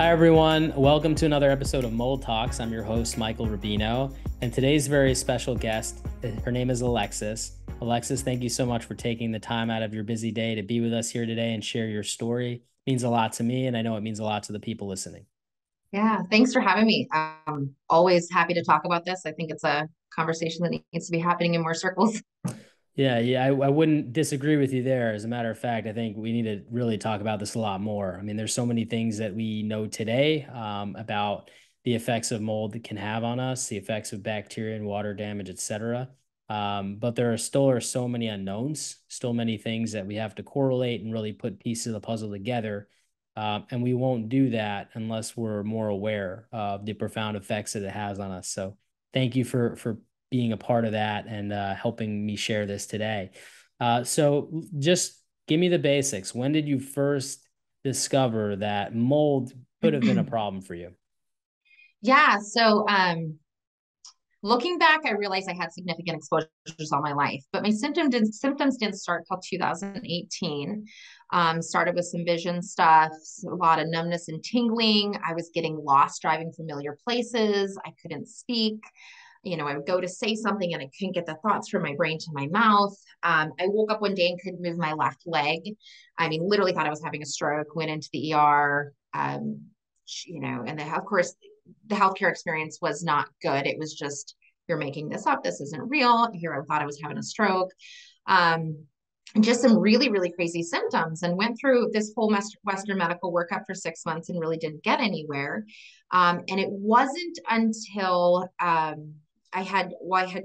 Hi, everyone. Welcome to another episode of Mold Talks. I'm your host, Michael Rubino, and today's very special guest, her name is Alexis. Alexis, thank you so much for taking the time out of your busy day to be with us here today and share your story. It means a lot to me, and I know it means a lot to the people listening. Yeah, thanks for having me. Always happy to talk about this. I think it's a conversation that needs to be happening in more circles. Yeah, I wouldn't disagree with you there. As a matter of fact, I think we need to really talk about this a lot more. I mean, there's so many things that we know today about the effects of mold that can have on us, the effects of bacteria and water damage, etc. But there are so many unknowns, still many things that we have to correlate and really put pieces of the puzzle together. And we won't do that unless we're more aware of the profound effects that it has on us. So thank you for being a part of that and helping me share this today. So just give me the basics. When did you first discover that mold could have been a problem for you? Yeah, so looking back, I realized I had significant exposures all my life, but my symptoms didn't start till 2018. Started with some vision stuff, a lot of numbness and tingling. I was getting lost driving familiar places. I couldn't speak. I would go to say something and I couldn't get the thoughts from my brain to my mouth. I woke up one day and couldn't move my left leg. I mean, literally thought I was having a stroke, went into the ER. And of course, the healthcare experience was not good. It was just, you're making this up. This isn't real. Here, I thought I was having a stroke. Um, just some really, really crazy symptoms, and went through this whole Western medical workup for 6 months and really didn't get anywhere. And it wasn't until I had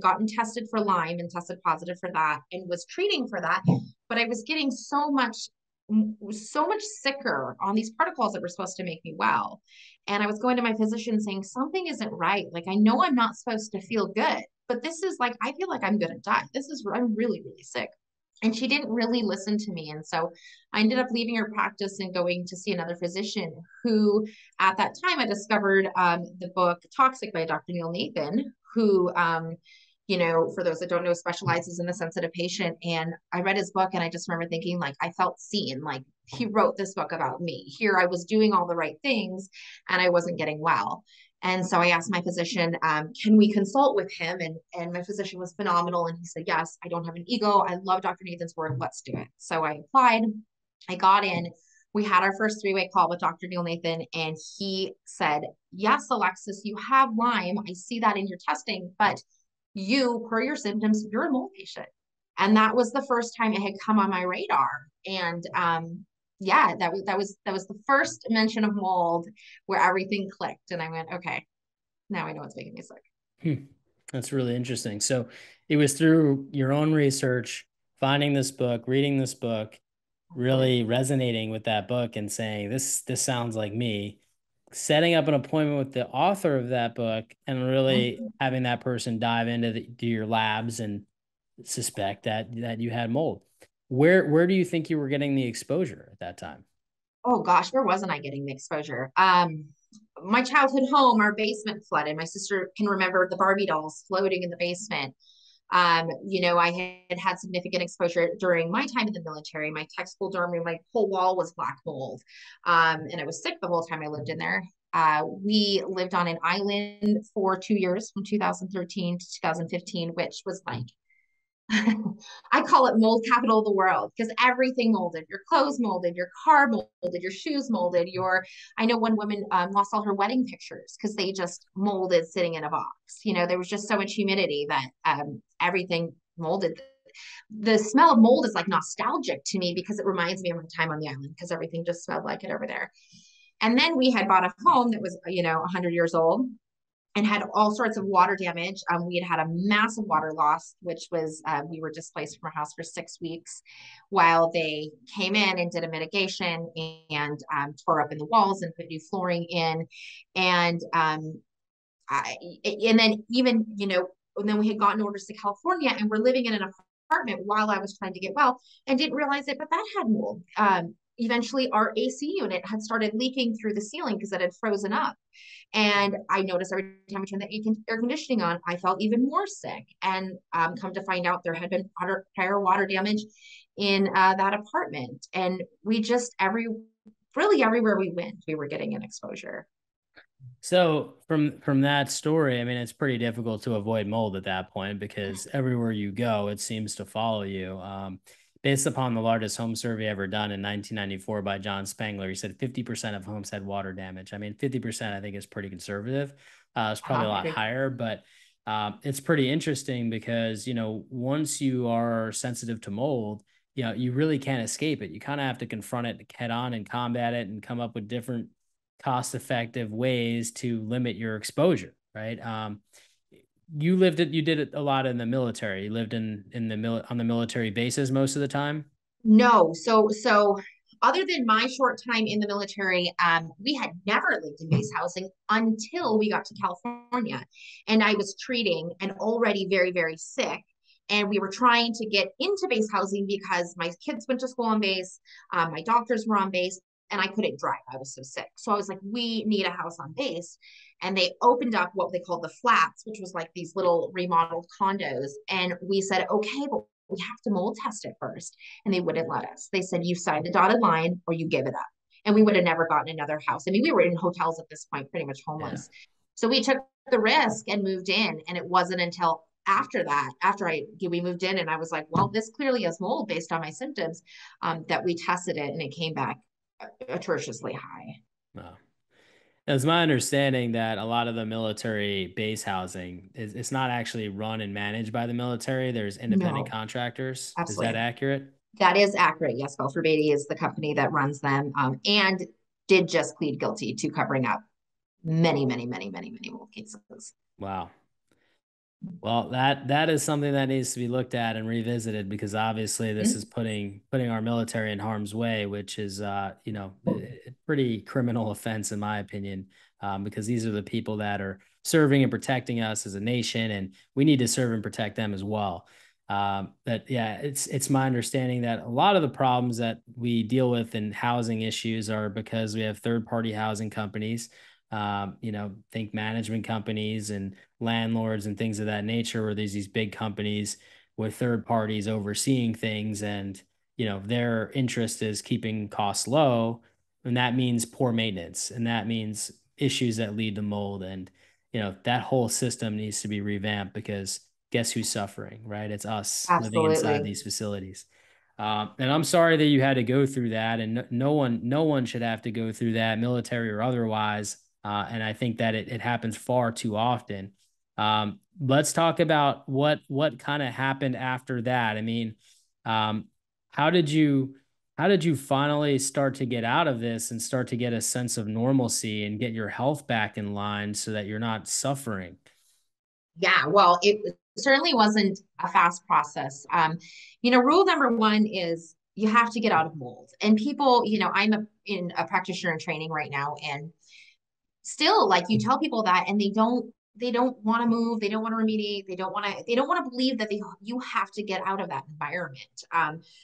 gotten tested for Lyme and tested positive for that and was treating for that, but I was getting so much sicker on these protocols that were supposed to make me well. And I was going to my physician saying, something isn't right. Like, I know I'm not supposed to feel good, but this is like, I feel like I'm going to die. I'm really, really sick. And she didn't really listen to me. And so I ended up leaving her practice and going to see another physician who, at that time, I discovered the book Toxic by Dr. Neil Nathan, who, for those that don't know, specializes in the sensitive patient. And I read his book and I just remember thinking, like, I felt seen. Like, he wrote this book about me. Here I was doing all the right things and I wasn't getting well. And so I asked my physician, can we consult with him? And my physician was phenomenal. And he said, yes, I don't have an ego. I love Dr. Nathan's work. Let's do it. So I applied. I got in. We had our first three-way call with Dr. Neil Nathan, and he said, yes, Alexis, you have Lyme. I see that in your testing, but you, per your symptoms, you're a mold patient. And that was the first time it had come on my radar. And yeah, that was the first mention of mold where everything clicked. And I went, okay, now I know what's making me sick. Hmm. That's really interesting. So it was through your own research, finding this book, reading this book, really resonating with that book and saying, this sounds like me, setting up an appointment with the author of that book and really Mhm. having that person dive to your labs and suspect that you had mold. Where do you think you were getting the exposure at that time? Oh gosh, where wasn't I getting the exposure? My childhood home, our basement flooded. My sister can remember the Barbie dolls floating in the basement. I had significant exposure during my time in the military. My tech school dorm room, my whole wall was black mold. And I was sick the whole time I lived in there. We lived on an island for 2 years from 2013 to 2015, which was like I call it mold capital of the world because everything molded. Your clothes molded, your car molded, your shoes molded. I know one woman lost all her wedding pictures because they just molded sitting in a box. There was just so much humidity that everything molded. The smell of mold is like nostalgic to me because it reminds me of my time on the island because everything just smelled like it over there. And then we had bought a home that was, 100 years old and had all sorts of water damage. We had a massive water loss, which was we were displaced from our house for 6 weeks while they came in and did a mitigation and tore up in the walls and put new flooring in. And and then even, and then we had gotten orders to California and we're living in an apartment while I was trying to get well and didn't realize it, but that had mold. Eventually, our AC unit had started leaking through the ceiling because it had frozen up. And I noticed every time I turned the air conditioning on, I felt even more sick. And come to find out, there had been prior water damage in that apartment. And we just, really everywhere we went, we were getting an exposure. So from that story, I mean, it's pretty difficult to avoid mold at that point because everywhere you go, it seems to follow you. Based upon the largest home survey ever done in 1994 by John Spangler, he said 50% of homes had water damage. I mean, 50% I think is pretty conservative. It's probably a I lot agree. higher, but it's pretty interesting because, once you are sensitive to mold, you really can't escape it. You kind of have to confront it head on and combat it and come up with different cost-effective ways to limit your exposure, right? You did it a lot in the military. You lived on the military bases most of the time. No, so other than my short time in the military, we had never lived in base housing until we got to California, and I was treating and already very, very sick. And we were trying to get into base housing because my kids went to school on base, my doctors were on base, and I couldn't drive. I was so sick. So I was like, we need a house on base. And they opened up what they called the flats, which was like these little remodeled condos. And we said, okay, but we have to mold test it first. And they wouldn't let us. They said, you sign the dotted line or you give it up. And we would have never gotten another house. I mean, we were in hotels at this point, pretty much Yeah. homeless. So we took the risk and moved in. And it wasn't until after that, we moved in, and I was like, well, this clearly is mold based on my symptoms, that we tested it and it came back atrociously high. Wow. It's my understanding that a lot of the military base housing is it's not actually run and managed by the military. There's independent No, contractors. Is that absolutely. accurate? That is accurate. Yes, Gulf Beatty is the company that runs them, and did just plead guilty to covering up many, many, many, many, many mold cases. Wow. Well, that is something that needs to be looked at and revisited because obviously this is putting our military in harm's way, which is a pretty criminal offense in my opinion, because these are the people that are serving and protecting us as a nation, and we need to serve and protect them as well. But yeah, it's my understanding that a lot of the problems that we deal with in housing issues are because we have third party housing companies, think management companies and landlords and things of that nature, where there's these big companies with third parties overseeing things, and their interest is keeping costs low, and that means poor maintenance, and that means issues that lead to mold, and that whole system needs to be revamped because guess who's suffering, right? It's us living inside Absolutely. these facilities. And I'm sorry that you had to go through that, and no one should have to go through that, military or otherwise. And I think that it happens far too often. Let's talk about what kind of happened after that. I mean, um, how did you how did you finally start to get out of this and start to get a sense of normalcy and get your health back in line so that you're not suffering? Yeah, well, it certainly wasn't a fast process. Rule number one is you have to get out of mold. And people, I'm in a practitioner in training right now, and still, like, you tell people that and they don't want to move, they don't want to remediate, they don't want to believe that you have to get out of that environment.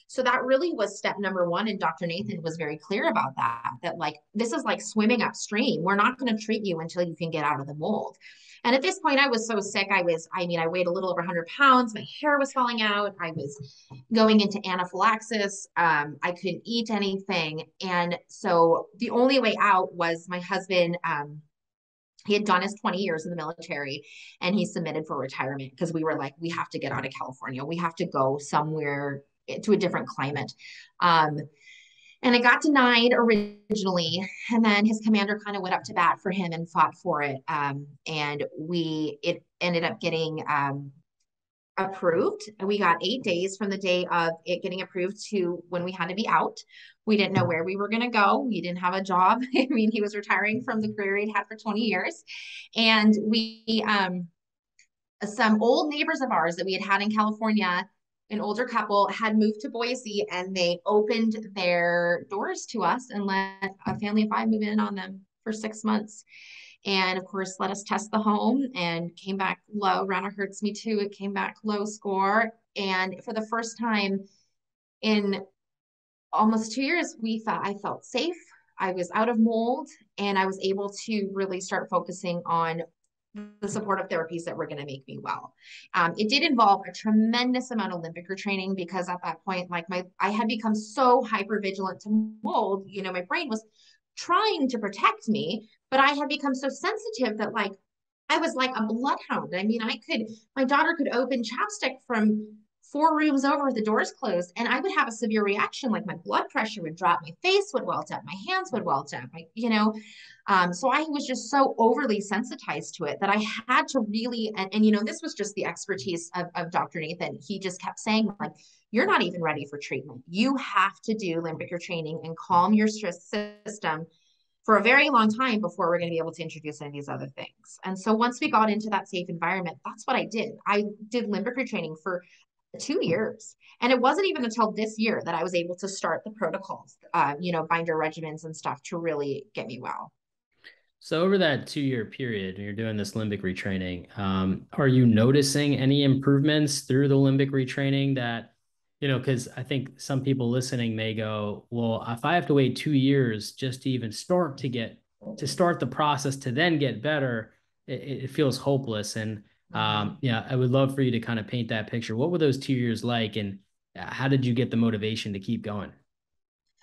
So that really was step number one, and Dr. Nathan was very clear about that like this is like swimming upstream. We're not going to treat you until you can get out of the mold. And at this point, I was so sick. I weighed a little over 100 pounds. My hair was falling out. I was going into anaphylaxis. I couldn't eat anything. And so the only way out was my husband. He had done his 20 years in the military, and he submitted for retirement because we were like, we have to get out of California. We have to go somewhere to a different climate. Um, and it got denied originally. And then his commander kind of went up to bat for him and fought for it. And it ended up getting approved. We got 8 days from the day of it getting approved to when we had to be out. We didn't know where we were going to go. We didn't have a job. I mean, he was retiring from the career he'd had for 20 years. And some old neighbors of ours that we had in California, an older couple, had moved to Boise, and they opened their doors to us and let a family of five move in on them for 6 months. And of course, let us test the home, and came back low. Rana hurts me too. It came back low score. And for the first time in almost 2 years, I felt safe. I was out of mold, and I was able to really start focusing on the supportive therapies that were going to make me well. It did involve a tremendous amount of limbic retraining because at that point, like I had become so hyper vigilant to mold. You know, my brain was trying to protect me, but I had become so sensitive that like I was like a bloodhound. I mean, my daughter could open chapstick from 4 rooms over with the doors closed, and I would have a severe reaction. Like my blood pressure would drop, my face would welt up, my hands would welt up, so I was just so overly sensitized to it that I had to really, this was just the expertise of Dr. Nathan. He just kept saying, like, you're not even ready for treatment. You have to do limbic training and calm your stress system for a very long time before we're going to be able to introduce any of these other things. And so once we got into that safe environment, that's what I did. I did limbic training for 2 years. And it wasn't even until this year that I was able to start the protocols, binder regimens and stuff to really get me well. So over that 2 year period, when you're doing this limbic retraining, are you noticing any improvements through the limbic retraining that, because I think some people listening may go, well, if I have to wait 2 years just to even start the process to then get better, it feels hopeless. And Mm-hmm. yeah, I would love for you to kind of paint that picture. What were those 2 years like, and how did you get the motivation to keep going?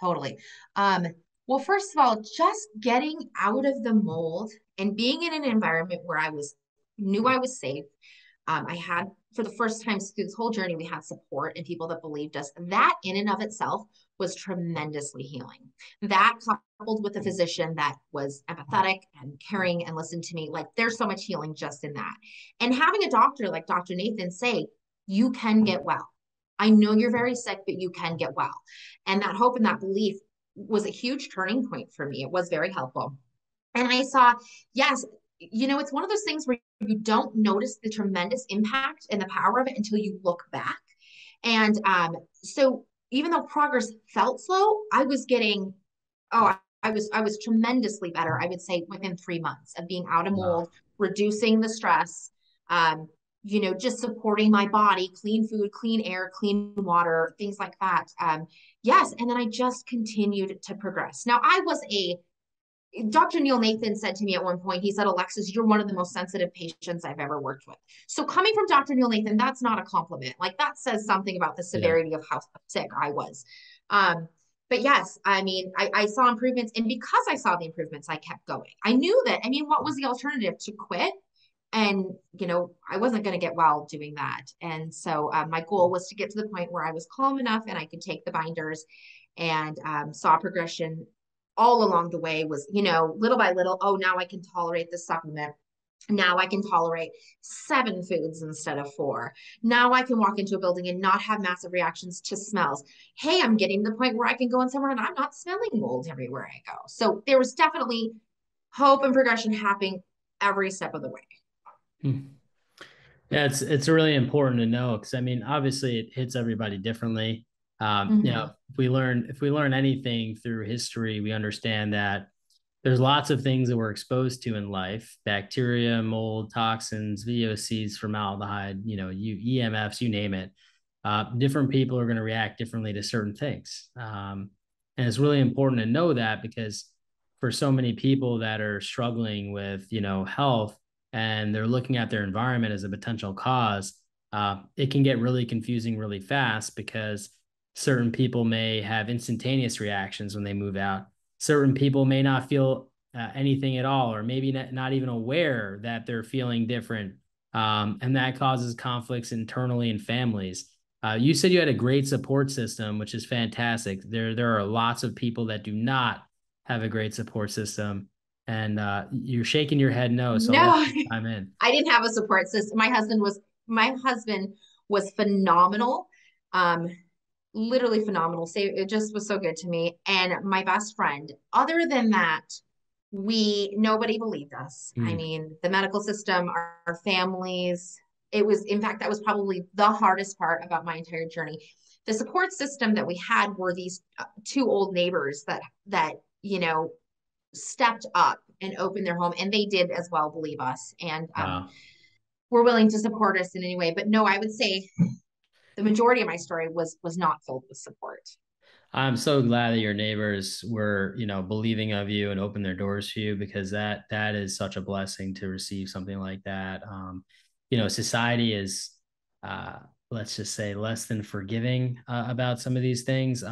Totally. Um, well, first of all, just getting out of the mold and being in an environment where knew I was safe. I had, for the first time through this whole journey, we had support and people that believed us. That in and of itself was tremendously healing. That coupled with a physician that was empathetic and caring and listened to me, like there's so much healing just in that. And having a doctor like Dr. Nathan say, you can get well. I know you're very sick, but you can get well. And that hope and that belief was a huge turning point for me. It was very helpful. And I saw, yes, it's one of those things where you don't notice the tremendous impact and the power of it until you look back. And so even though progress felt slow, I was getting, oh, I was tremendously better, I would say within 3 months of being out of Wow. mold, reducing the stress, just supporting my body, clean food, clean air, clean water, things like that. Yes. And then I just continued to progress. Now Dr. Neil Nathan said to me at one point, he said, Alexis, you're one of the most sensitive patients I've ever worked with. So coming from Dr. Neil Nathan, that's not a compliment. Like that says something about the Yeah. severity of how sick I was. But yes, I mean, I saw improvements. And because I saw the improvements, I kept going. I knew that, what was the alternative to quit? And, I wasn't going to get well doing that. And so my goal was to get to the point where I was calm enough and I could take the binders and saw progression all along the way was, little by little, oh, now I can tolerate this supplement. Now I can tolerate 7 foods instead of 4. Now I can walk into a building and not have massive reactions to smells. Hey, I'm getting to the point where I can go in somewhere and I'm not smelling mold everywhere I go. So there was definitely hope and progression happening every step of the way. Hmm. Yeah, it's really important to know because I mean, obviously, it hits everybody differently. Mm-hmm. If we learn anything through history, we understand that there's lots of things that we're exposed to in life: bacteria, mold, toxins, VOCs, formaldehyde, EMFs, you name it. Different people are going to react differently to certain things, and it's really important to know that because for so many people that are struggling with health and they're looking at their environment as a potential cause, it can get really confusing really fast because certain people may have instantaneous reactions when they move out. Certain people may not feel anything at all, or maybe not even aware that they're feeling different. And that causes conflicts internally in families. You said you had a great support system, which is fantastic. There are lots of people that do not have a great support system, and you're shaking your head no, so I'll let No, you chime in. I didn't have a support system. My husband was phenomenal. Um, Literally phenomenal. Say it just was so good to me. And my best friend, other than that, nobody believed us. I Mm, mean, the medical system, our families, it was, in fact, that was probably the hardest part about my entire journey. The support system that we had were these 2 old neighbors that, stepped up and opened their home, and they did as well believe us. And wow. were willing to support us in any way. But no, I would say the majority of my story was not filled with support. I'm so glad that your neighbors were, believing of you and opened their doors for you, because that is such a blessing to receive something like that. Society is, uh, let's just say, less than forgiving about some of these things.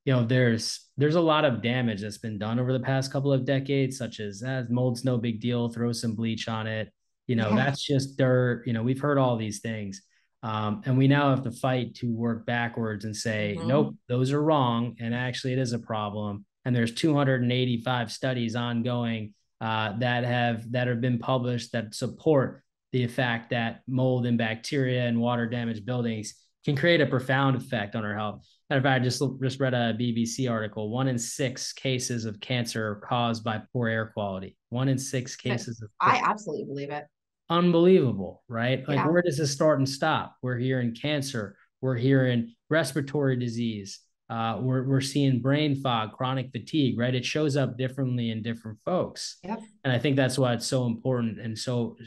There's a lot of damage that's been done over the past couple of decades, such as mold's no big deal, throw some bleach on it. Yeah. That's just dirt. We've heard all these things. And we now have to fight to work backwards and say, nope, Hmm. those are wrong. And actually, it is a problem. And there's 285 studies ongoing that have been published that support the fact that mold and bacteria and water damaged buildings can create a profound effect on our health. Matter of fact, I just read a BBC article. 1 in 6 cases of cancer are caused by poor air quality. 1 in 6 cases of I absolutely believe it. unbelievable, right? Like, Yeah. where does this start and stop? We're hearing cancer. We're hearing respiratory disease. We're seeing brain fog, chronic fatigue, right? It shows up differently in different folks. Yep. And I think that's why it's so important, and so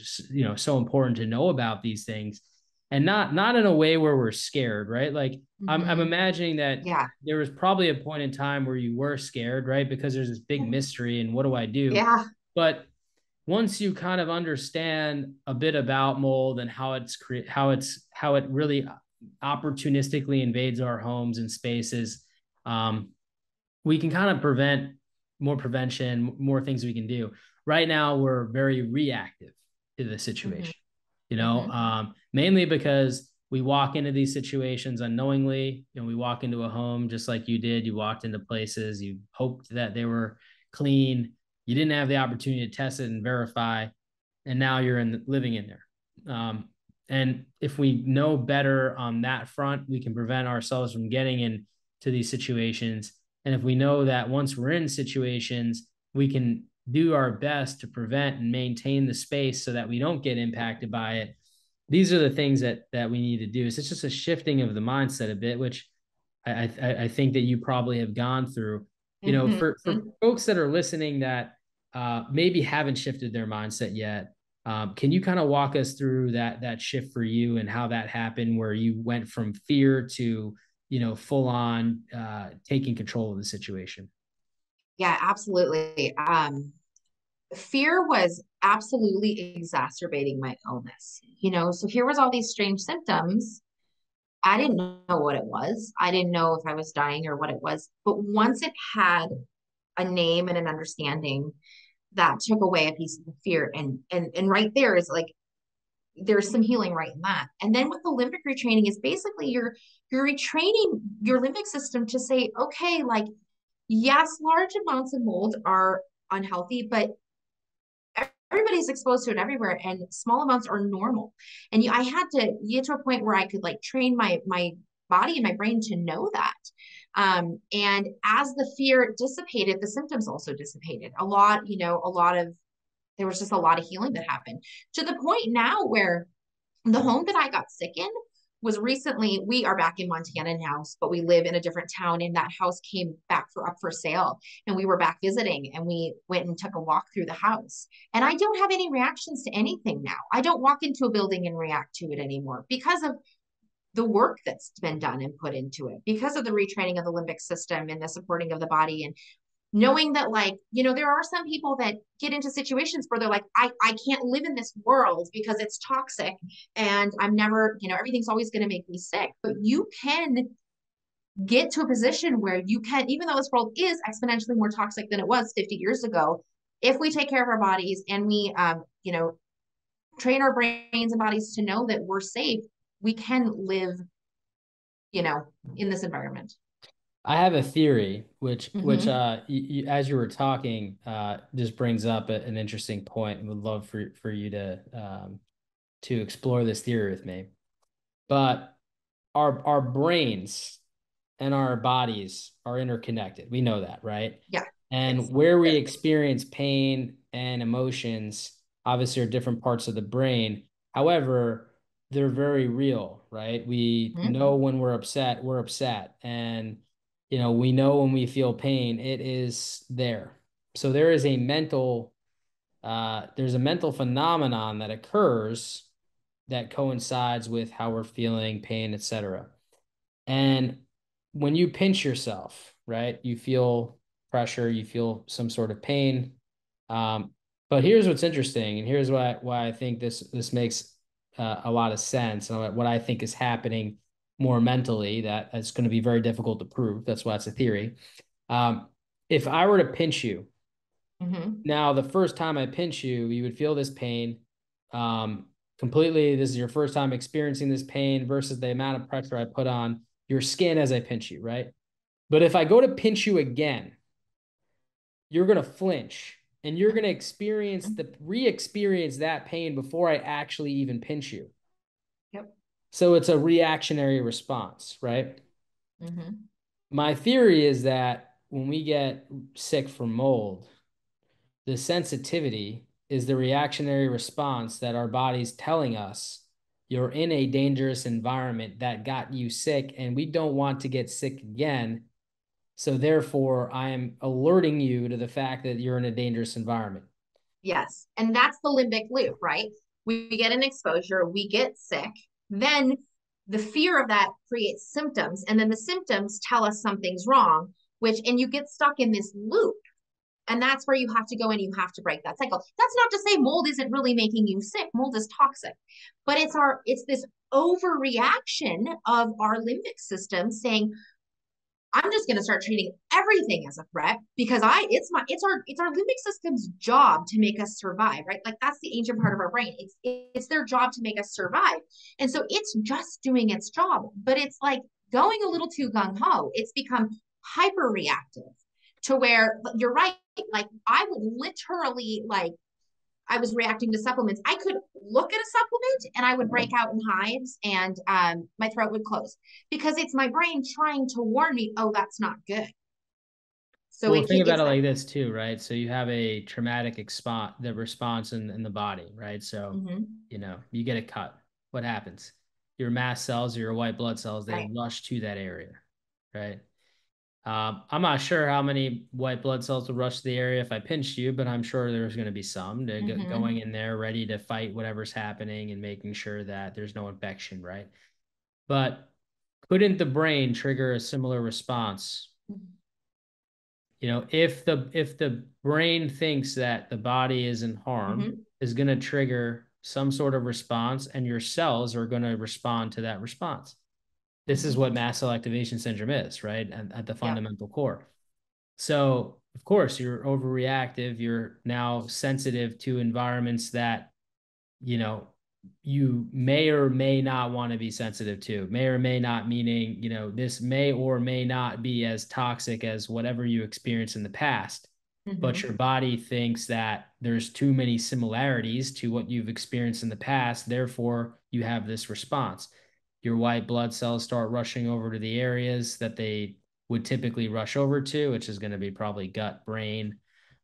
important to know about these things, and not in a way where we're scared, right? Like, I'm Hmm. imagining that Yeah. there was probably a point in time where you were scared, right? Because there's this big mystery and what do I do? Yeah. But once you kind of understand a bit about mold and how it really opportunistically invades our homes and spaces, um, we can kind of prevent more prevention, more things we can do. Right now, we're very reactive to the Hmm. situation, Hmm. mainly because we walk into these situations unknowingly. We walk into a home just like you did. You walked into places, you hoped that they were clean. You didn't have the opportunity to test it and verify, and now you're living in there. And if we know better on that front, we can prevent ourselves from getting into these situations. And if we know that once we're in situations, we can do our best to prevent and maintain the space so that we don't get impacted by it. These are the things that we need to do. So it's just a shifting of the mindset a bit, which I think that you probably have gone through. For Hmm. folks that are listening that maybe haven't shifted their mindset yet, can you kind of walk us through that shift for you and how that happened, where you went from fear to full on taking control of the situation? Yeah, absolutely. Fear was absolutely exacerbating my illness. So here was all these strange symptoms. I didn't know what it was. I didn't know if I was dying or what it was. But once it had a name and an understanding, that took away a piece of the fear. And right there is like there's some healing right in that. And then with the limbic retraining is basically you're retraining your limbic system to say, okay, like yes, large amounts of mold are unhealthy, but everybody's exposed to it everywhere and small amounts are normal. And I had to get to a point where I could like train my body and my brain to know that. And as the fear dissipated, the symptoms also dissipated a lot. There was just a lot of healing that happened to the point now where the home that I got sick in was recently, we are back in Montana now, but we live in a different town, and that house came back up for sale. And we were back visiting and we went and took a walk through the house. And I don't have any reactions to anything now. I don't walk into a building and react to it anymore because of the work that's been done and put into it, because of the retraining of the limbic system and the supporting of the body, and knowing that like there are some people that get into situations where they're like I can't live in this world because it's toxic and I'm never everything's always going to make me sick, but you can get to a position where you can, even though this world is exponentially more toxic than it was 50 years ago, if we take care of our bodies and we train our brains and bodies to know that we're safe, we can live you know in this environment. I have a theory, which Mm-hmm. as you were talking, just brings up an interesting point, and would love for you to explore this theory with me. But our brains and our bodies are interconnected. We know that, right? Yeah. And Yes. where we experience pain and emotions, obviously, are different parts of the brain. However, they're very real, right? We Mm-hmm. know when we're upset. And, we know when we feel pain, it is there. So there's a mental phenomenon that occurs that coincides with how we're feeling, pain, etc. And when you pinch yourself, right, you feel pressure, you feel some sort of pain. Um, but here's what's interesting, and here's why I think this makes a lot of sense, and what I think is happening more mentally. That it's going to be very difficult to prove. That's why it's a theory. Um, if I were to pinch you Mm-hmm. now, the first time I pinch you, you would feel this pain. Completely, this is your first time experiencing this pain versus the amount of pressure I put on your skin as I pinch you, right? But if I go to pinch you again, you're going to flinch and you're going to re-experience that pain before I actually even pinch you. Yep. So it's a reactionary response, right? Mm-hmm. My theory is that when we get sick from mold, the sensitivity is the reactionary response that our body's telling us you're in a dangerous environment that got you sick and we don't want to get sick again. So therefore, I am alerting you to the fact that you're in a dangerous environment. Yes. And that's the limbic loop, right? We get an exposure, we get sick, then the fear of that creates symptoms, and then the symptoms tell us something's wrong, and you get stuck in this loop. And that's where you have to go and you have to break that cycle. That's not to say mold isn't really making you sick. Mold is toxic, but it's this overreaction of our limbic system saying, I'm just going to start treating everything as a threat because it's our limbic system's job to make us survive, right? Like that's the ancient part of our brain. It's their job to make us survive. And so it's just doing its job, but it's like going a little too gung ho. It's become hyper reactive to where you're right. Like I would literally like I was reacting to supplements. I could look at a supplement and I would break out in hives and my throat would close because it's my brain trying to warn me, oh, that's not good. So Well, think about it's it that. like this too, right? So you have a traumatic the response in the body, right? So, Mm-hmm. you get a cut. What happens? Your mast cells or your white blood cells, they Right. rush to that area, right? I'm not sure how many white blood cells would rush to the area if I pinched you, but I'm sure there's going to be some going Mm-hmm. in there ready to fight whatever's happening and making sure that there's no infection, right? But couldn't the brain trigger a similar response? If the brain thinks that the body is in harm, Mm-hmm. is going to trigger some sort of response, and your cells are going to respond to that response. This is Mm-hmm. what mast cell activation syndrome is, right? At the Yep. fundamental core. So, of course, you're overreactive. You're now sensitive to environments that, you know, you may or may not want to be sensitive to, may or may not, meaning, this may or may not be as toxic as whatever you experienced in the past. But your Mm-hmm. body thinks that there's too many similarities to what you've experienced in the past. Therefore, you have this response. Your white blood cells start rushing over to the areas that they would typically rush over to, which is going to be probably gut, brain,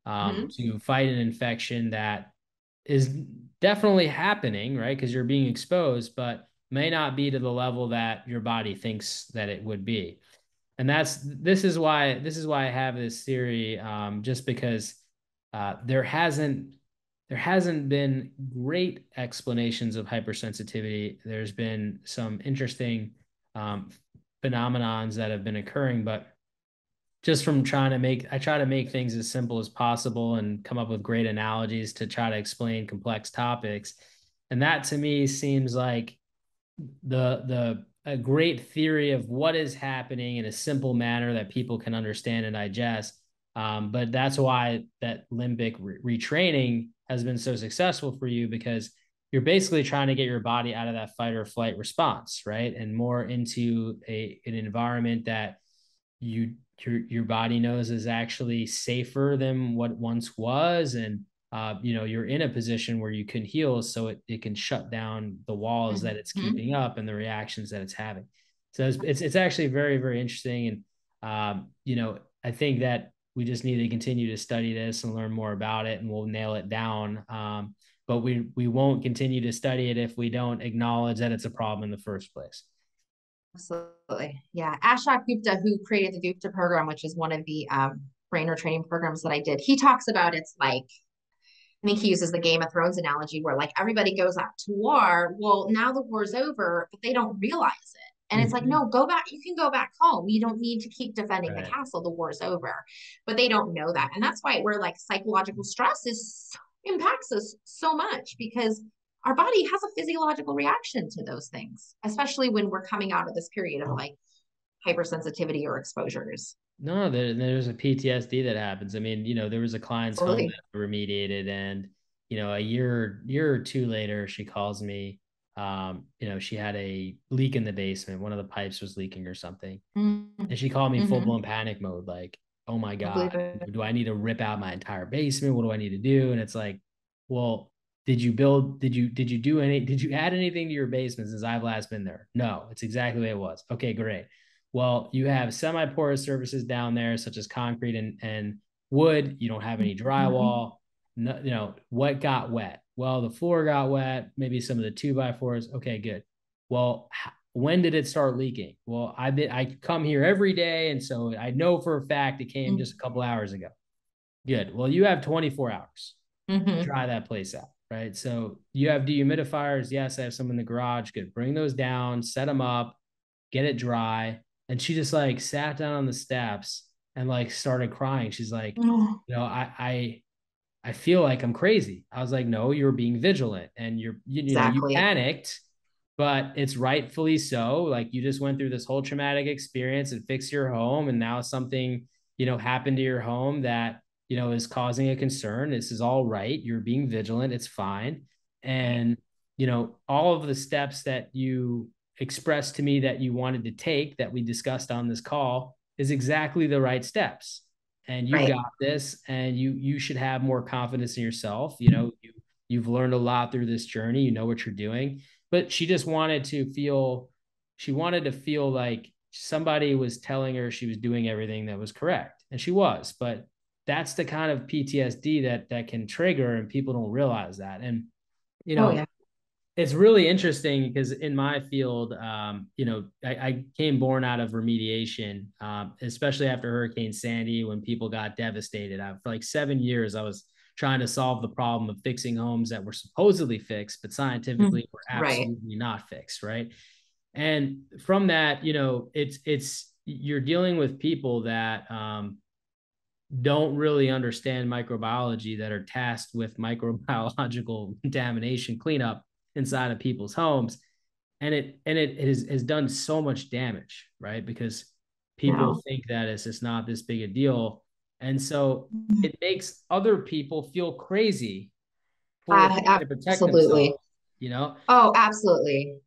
Mm-hmm. to fight an infection that is definitely happening, right? Because you're being exposed, but may not be to the level that your body thinks that it would be. And this is why I have this theory, just because there hasn't been great explanations of hypersensitivity. There's been some interesting um, phenomenons that have been occurring, but just from I try to make things as simple as possible and come up with great analogies to try to explain complex topics. And that to me seems like the a great theory of what is happening in a simple manner that people can understand and digest. But that's why that limbic retraining has been so successful for you, because you're basically trying to get your body out of that fight or flight response, right? And more into an environment that your body knows is actually safer than what once was, and you're in a position where you can heal, so it can shut down the walls that it's Mm-hmm. keeping up and the reactions that it's having. So it's actually very, very interesting. And I think that we just need to continue to study this and learn more about it, and we'll nail it down. But we won't continue to study it if we don't acknowledge that it's a problem in the first place. Absolutely. Yeah. Ashok Gupta, who created the Gupta program, which is one of the brain retraining programs that I did, he talks about it's like, I think he uses the Game of Thrones analogy where like everybody goes out to war. Well, now the war's over, but they don't realize it. And it's like, Mhm. no, go back. You can go back home. You don't need to keep defending the Right. castle. The war's over. But they don't know that. And that's why we're like psychological stress impacts us so much because our body has a physiological reaction to those things, especially when we're coming out of this period of like hypersensitivity or exposures. No, there's a PTSD that happens. I mean, there was a client's home Absolutely. that remediated, and a year or two later, she calls me. She had a leak in the basement. One of the pipes was leaking or something, Mm-hmm. and she called me full Mm-hmm. blown panic mode, like, "Oh my I God, believe it. do I need to rip out my entire basement? What do I need to do?" And it's like, well, did you build? Did you add anything to your basement since I've last been there? No, it's exactly the way it was. Okay, great. Well, you have semi-porous surfaces down there, such as concrete and wood. You don't have any Mm-hmm. drywall. No, what got wet? Well, the floor got wet, maybe some of the 2x4s. Okay, good. Well, when did it start leaking? Well, I come here every day, and so I know for a fact it came just a couple hours ago. Good. Well, you have 24 hours to Mm-hmm. try that place out, right? So you have dehumidifiers. Yes, I have some in the garage. Good. Bring those down, set them up, get it dry. And she just like sat down on the steps and like started crying. She's like, Oh, I feel like I'm crazy. I was like, no, you're being vigilant and you exactly. panicked, but it's rightfully so. Like you just went through this whole traumatic experience and fixed your home. And now something, happened to your home that, is causing a concern. This is all right. You're being vigilant. It's fine. Right. And, all of the steps that you expressed to me that you wanted to take that we discussed on this call is exactly the right steps, and you Right. got this, and you should have more confidence in yourself. You've learned a lot through this journey. You know what you're doing. But she wanted to feel like somebody was telling her she was doing everything that was correct, and she was. But that's the kind of PTSD that can trigger, and people don't realize that. And you Oh know yeah. it's really interesting because in my field, I came born out of remediation, especially after Hurricane Sandy when people got devastated. For like 7 years, I was trying to solve the problem of fixing homes that were supposedly fixed, but Mm. scientifically were Right. absolutely not fixed, right? And from that, it's you're dealing with people that don't really understand microbiology, that are tasked with microbiological contamination cleanup inside of people's homes, and it has done so much damage, right? Because people No. think that it's just not this big a deal, and so it makes other people feel crazy for trying to protect Absolutely. themselves, you know. Oh, absolutely.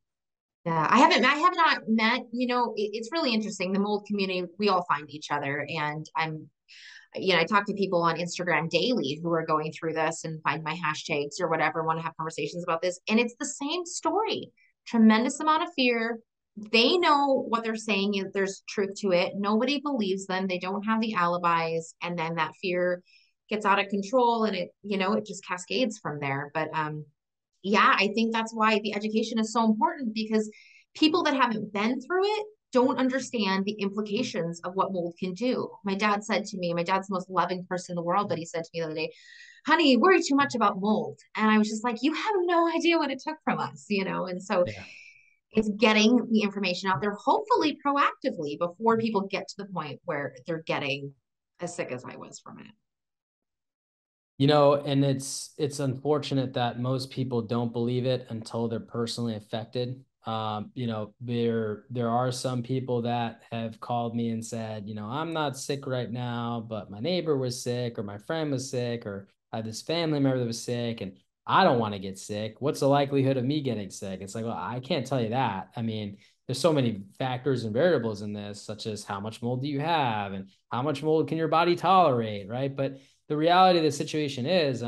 Yeah, I have not met, it's really interesting. The mold community, we all find each other. And I talk to people on Instagram daily who are going through this and find my hashtags or whatever, want to have conversations about this. And it's the same story. Tremendous amount of fear. They know what they're saying is there's truth to it. Nobody believes them. They don't have the alibis. And then that fear gets out of control and it just cascades from there. But yeah, I think that's why the education is so important because people that haven't been through it don't understand the implications of what mold can do. My dad said to me, my dad's the most loving person in the world, but he said to me the other day, honey, you worry too much about mold. And I was just like, you have no idea what it took from us. And so Yeah. it's getting the information out there, hopefully proactively before people get to the point where they're getting as sick as I was from it. And it's unfortunate that most people don't believe it until they're personally affected. There are some people that have called me and said, I'm not sick right now, but my neighbor was sick, or my friend was sick, or I had this family member that was sick, and I don't want to get sick. What's the likelihood of me getting sick? It's like, well, I can't tell you that. I mean, there's so many factors and variables in this, such as how much mold do you have and how much mold can your body tolerate, right? But the reality of the situation is,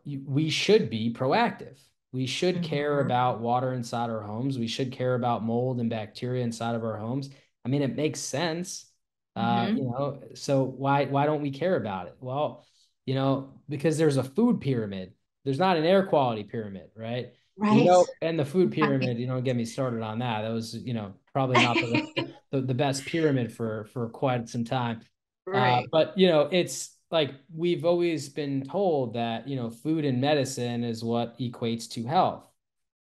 we should be proactive. We should care Mm-hmm. about water inside our homes. We should care about mold and bacteria inside of our homes. I mean, it makes sense. Mm-hmm. So why don't we care about it? Well, because there's a food pyramid. There's not an air quality pyramid, right? Right. And the food Right. pyramid, get me started on that. That was, probably not the best pyramid for quite some time. Right. But it's like we've always been told that food and medicine is what equates to health.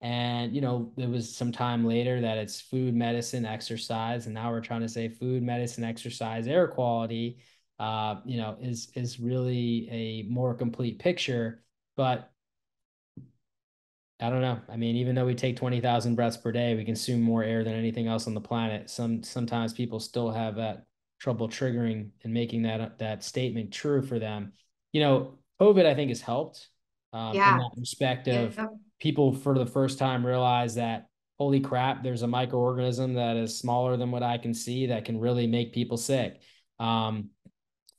And, there was some time later that it's food, medicine, exercise. And now we're trying to say food, medicine, exercise, air quality, is really a more complete picture. But I don't know. I mean, even though we take 20,000 breaths per day, we consume more air than anything else on the planet. Sometimes people still have that trouble triggering and making that statement true for them. COVID, I think, has helped in Yeah. that respect of Yep. people for the first time realize that, holy crap, there's a microorganism that is smaller than what I can see that can really make people sick. Um,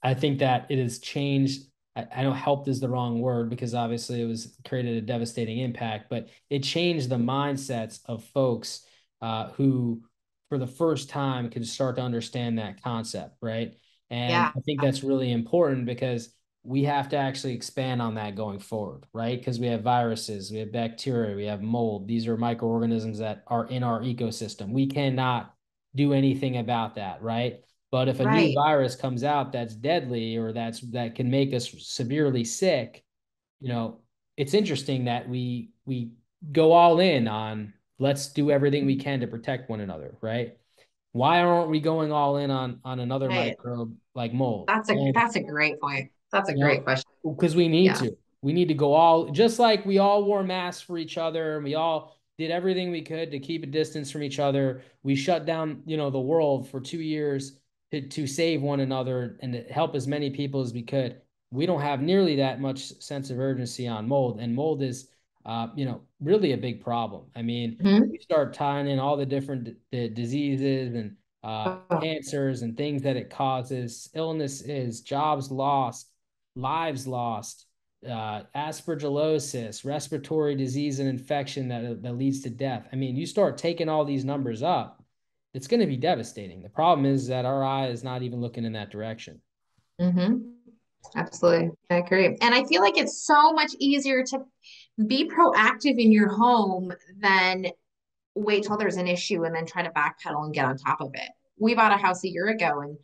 I think that it has changed. I know helped is the wrong word because obviously it was created a devastating impact, but it changed the mindsets of folks who, for the first time, could start to understand that concept, right? And Yeah. I think that's really important because we have to actually expand on that going forward, right? Because we have viruses, we have bacteria, we have mold. These are microorganisms that are in our ecosystem. We cannot do anything about that, right? But if a new Right. virus comes out that's deadly or that can make us severely sick, you know, it's interesting that we go all in on let's do everything we can to protect one another, right? Why aren't we going all in on another Right. microbe like mold? And That's a great point. That's a great question. because we need Yeah. to. We need to go all, just like we all wore masks for each other and we all did everything we could to keep a distance from each other. We shut down, the world for 2 years to save one another and to help as many people as we could. We don't have nearly that much sense of urgency on mold, and mold is, really a big problem. I mean, Mhm. we start tying in all the different diseases and Oh. cancers and things that it causes, illnesses, jobs lost, lives lost, aspergillosis, respiratory disease and infection that leads to death. I mean, you start taking all these numbers up, it's going to be devastating. The problem is that our eye is not even looking in that direction. Mm-hmm. Absolutely. I agree. And I feel like it's so much easier to be proactive in your home than wait till there's an issue and then try to backpedal and get on top of it. We bought a house a year ago, and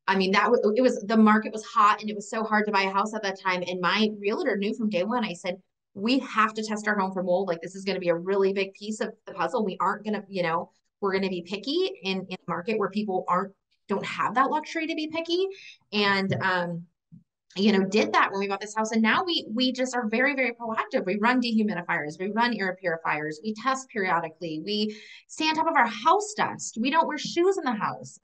I mean it was the market was hot and it was so hard to buy a house at that time. And my realtor knew from day one. I said, we have to test our home for mold. Like this is going to be a really big piece of the puzzle. We aren't going to, we're going to be picky in a market where people don't have that luxury to be picky. And did that when we bought this house. And now we just are very, very proactive. We run dehumidifiers, we run air purifiers, we test periodically, we stay on top of our house dust. We don't wear shoes in the house.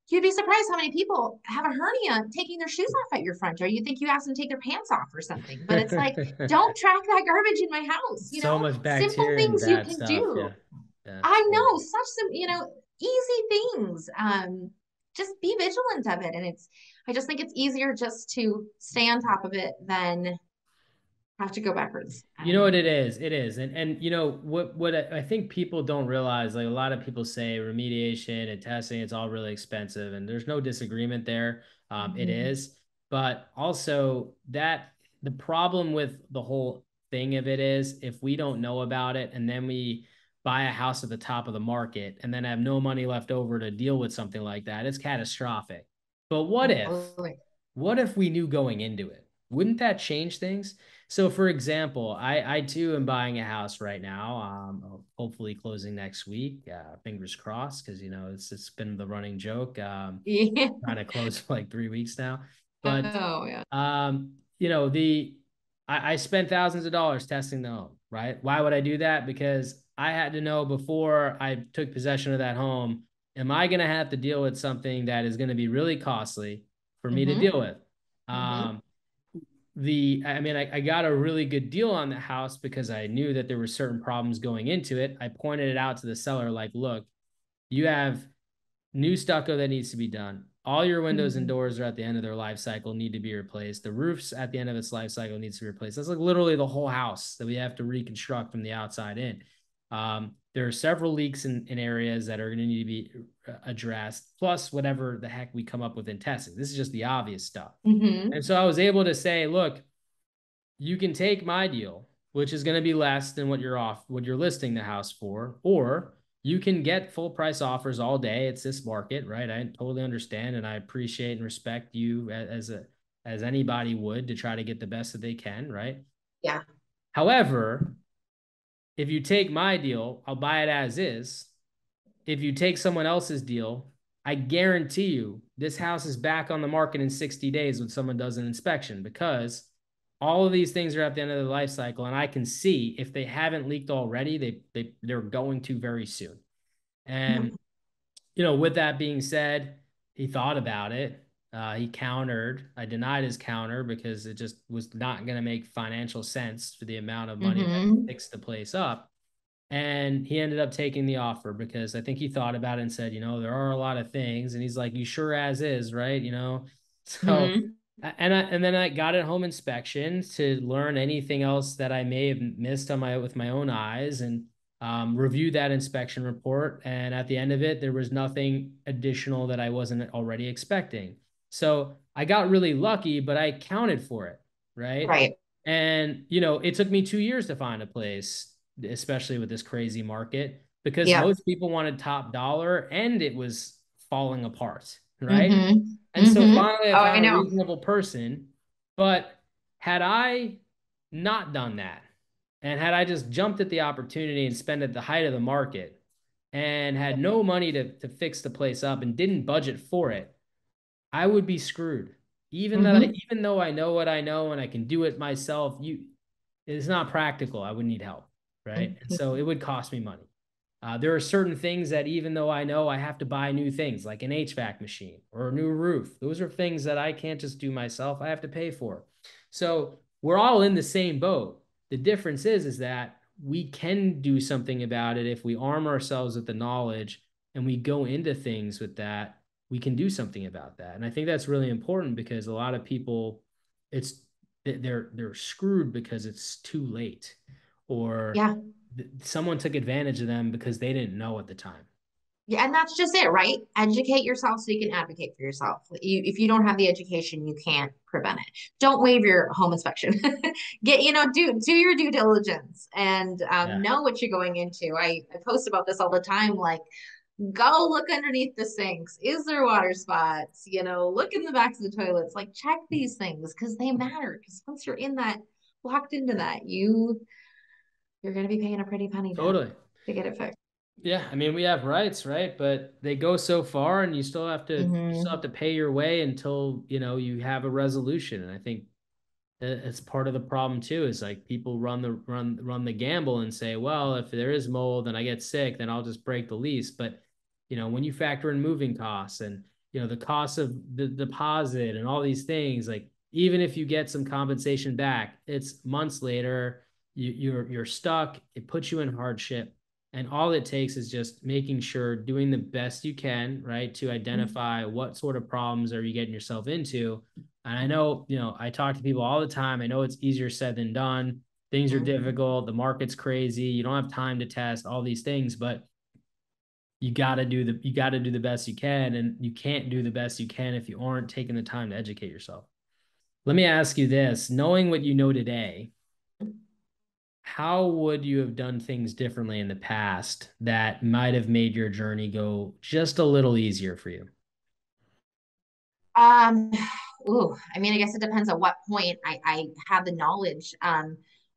You'd be surprised how many people have a hernia taking their shoes off at your front door. You think you ask them to take their pants off or something, but it's like, don't track that garbage in my house. So much Simple bacteria and things you bad can stuff. do. Yeah. Yeah. I Yeah. know such some, easy things. Just be vigilant of it. And I just think it's easier just to stay on top of it than have to go backwards. You know what it is? It is. And what I think people don't realize, like a lot of people say remediation and testing, it's all really expensive, and there's no disagreement there. It Mhm. is. But also that the problem with the whole thing of it is if we don't know about it and then we buy a house at the top of the market and then have no money left over to deal with something like that, it's catastrophic. But Absolutely. what if we knew going into it? Wouldn't that change things? So, for example, I too am buying a house right now. Hopefully closing next week. Fingers crossed, because it's been the running joke. Yeah. Trying to close for like 3 weeks now. But Oh, yeah. I spent thousands of dollars testing the home, right? Why would I do that? Because I had to know before I took possession of that home, am I going to have to deal with something that is going to be really costly for me to Mm-hmm. deal with? Mm-hmm. Um, I mean, I got a really good deal on the house because I knew that there were certain problems going into it. I pointed it out to the seller, like, look, you have new stucco that needs to be done. All your windows and Mm-hmm. doors are at the end of their life cycle, need to be replaced. The roof's at the end of its life cycle, needs to be replaced. That's like literally the whole house that we have to reconstruct from the outside in. There are several leaks in areas that are going to need to be addressed, plus whatever the heck we come up with in testing. This is just the obvious stuff. And Mm-hmm. so I was able to say, look, you can take my deal, which is going to be less than what you're listing the house for, or you can get full price offers all day. It's this market, right? I totally understand and I appreciate and respect you as anybody would to try to get the best that they can, right? Yeah. However, if you take my deal, I'll buy it as is. If you take someone else's deal, I guarantee you this house is back on the market in 60 days when someone does an inspection, because all of these things are at the end of the life cycle. And I can see if they haven't leaked already, they're going to very soon. And, with that being said, he thought about it. He countered. I denied his counter because it just was not going to make financial sense for the amount of money that Mm-hmm. fixed the place up. And he ended up taking the offer because I think he thought about it and said, there are a lot of things. And he's like, you sure as is, right? So, Mm-hmm. and then I got it home inspection to learn anything else that I may have missed with my own eyes, and reviewed that inspection report. And at the end of it, there was nothing additional that I wasn't already expecting. So I got really lucky, but I counted for it, right? Right. And, it took me 2 years to find a place, especially with this crazy market, because Yep. most people wanted top dollar and it was falling apart, right? Mm-hmm. And so Mm-hmm. finally I Oh, I found a know. reasonable person. But had I not done that, and had I just jumped at the opportunity and spent at the height of the market and had no money to fix the place up and didn't budget for it, I would be screwed. Mm-hmm. Even though I know what I know and I can do it myself, it's not practical. I would need help, right? And so it would cost me money. There are certain things that even though I know I have to buy new things like an HVAC machine or a new roof, those are things that I can't just do myself. I have to pay for. So we're all in the same boat. The difference is that we can do something about it if we arm ourselves with the knowledge and we go into things with that. We can do something about that. And I think that's really important because a lot of people, it's they're screwed because it's too late, or Yeah. someone took advantage of them because they didn't know at the time. Yeah, and that's just it, right? Educate yourself so you can advocate for yourself. If you don't have the education, you can't prevent it. Don't waive your home inspection. Do your due diligence and Yeah, know what you're going into. I post about this all the time. Like, go look underneath the sinks. Is there water spots? Look in the backs of the toilets. Like, check these things because they matter. Because once you're in that, locked into that, you're going to be paying a pretty penny totally. to get it fixed. Yeah, I mean we have rights, right? But they go so far, and you still have to pay your way until you have a resolution. And I think it's part of the problem too. Is like people run the gamble and say, well, if there is mold and I get sick, then I'll just break the lease. But when you factor in moving costs and the cost of the deposit and all these things, like even if you get some compensation back, it's months later. You're stuck. It puts you in hardship. And all it takes is just making sure, doing the best you can, right, to identify what sort of problems are you getting yourself into. And I know, I talk to people all the time. I know it's easier said than done. Things are Mhm. difficult. The market's crazy. You don't have time to test all these things, but you got to do the best you can, and you can't do the best you can if you aren't taking the time to educate yourself. Let me ask you this, knowing what you know today, how would you have done things differently in the past that might have made your journey go just a little easier for you? Um, I mean, I guess it depends at what point I have the knowledge.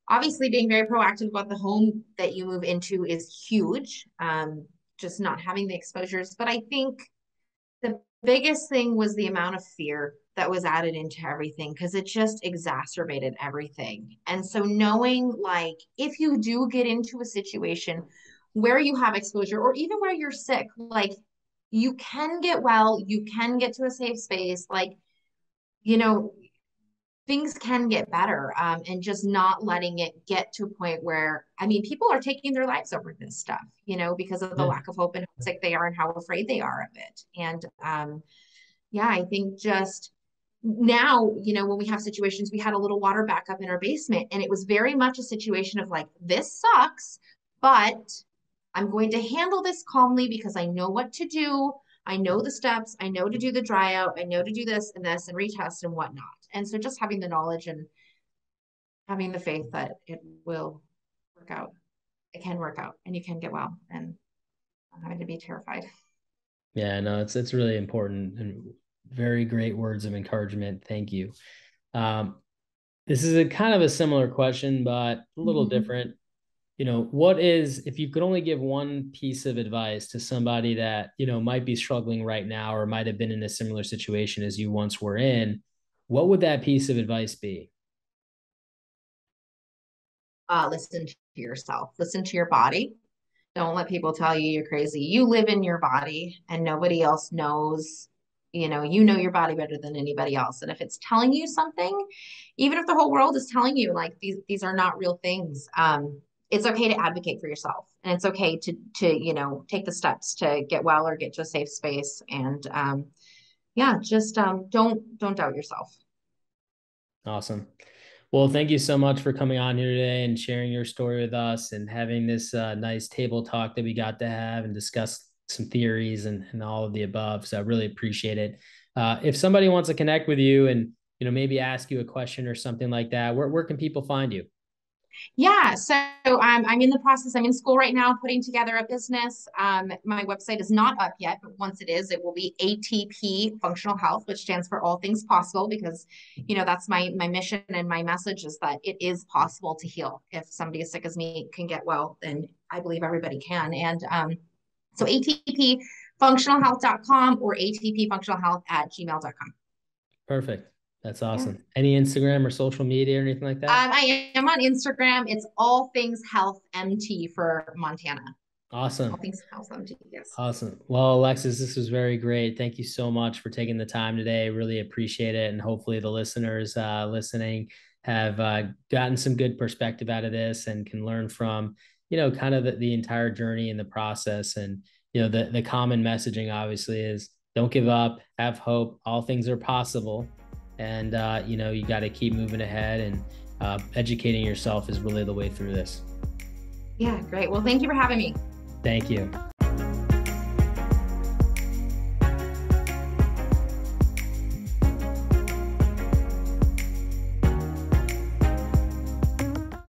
Obviously being very proactive about the home that you move into is huge. Just not having the exposures. But I think the biggest thing was the amount of fear that was added into everything because it just exacerbated everything. And so knowing like if you do get into a situation where you have exposure or even where you're sick, like you can get well, you can get to a safe space, like you know, things can get better, and just not letting it get to a point where, I mean, people are taking their lives over this stuff, because of the Yeah. lack of hope and how sick they are and how afraid they are of it. And yeah, I think just now, when we have situations, we had a little water backup in our basement, and it was very much a situation of like, this sucks, but I'm going to handle this calmly because I know what to do. I know the steps. I know to do the dry out. I know to do this and retest and whatnot. And so just having the knowledge and having the faith that it will work out. It can work out and you can get well and not having to be terrified. Yeah, no, it's really important and very great words of encouragement. Thank you. Um, this is a kind of a similar question, but a little Mhm. different. what is, if you could only give one piece of advice to somebody that, might be struggling right now or might have been in a similar situation as you once were in, what would that piece of advice be? Listen to yourself, listen to your body. Don't let people tell you you're crazy. You live in your body and nobody else knows, you know your body better than anybody else. And if it's telling you something, even if the whole world is telling you like these are not real things, it's okay to advocate for yourself. And it's okay to take the steps to get well or get to a safe space. And yeah, just don't doubt yourself. Awesome. Well, thank you so much for coming on here today and sharing your story with us and having this nice table talk that we got to have and discuss some theories and all of the above. So I really appreciate it. If somebody wants to connect with you and maybe ask you a question or something like that, where can people find you? Yeah, so I'm in the process. I'm in school right now, putting together a business. My website is not up yet, but once it is, it will be ATP Functional Health, which stands for All Things Possible, because that's my mission and my message is that it is possible to heal. If somebody as sick as me can get well, then I believe everybody can. And so ATPfunctionalhealth.com or ATPfunctionalhealth@gmail.com. Perfect. That's Yeah. awesome. Any Instagram or social media or anything like that? I am on Instagram. It's All Things Health MT for Montana. All Awesome. Things Health MT. Yes. Awesome. Well, Alexis, this was very great. Thank you so much for taking the time today. Really appreciate it. And hopefully the listeners listening have gotten some good perspective out of this and can learn from, kind of the entire journey and the process. And, the common messaging obviously is don't give up, have hope. All things are possible. And, you got to keep moving ahead and educating yourself is really the way through this. Yeah, great. Well, thank you for having me. Thank you.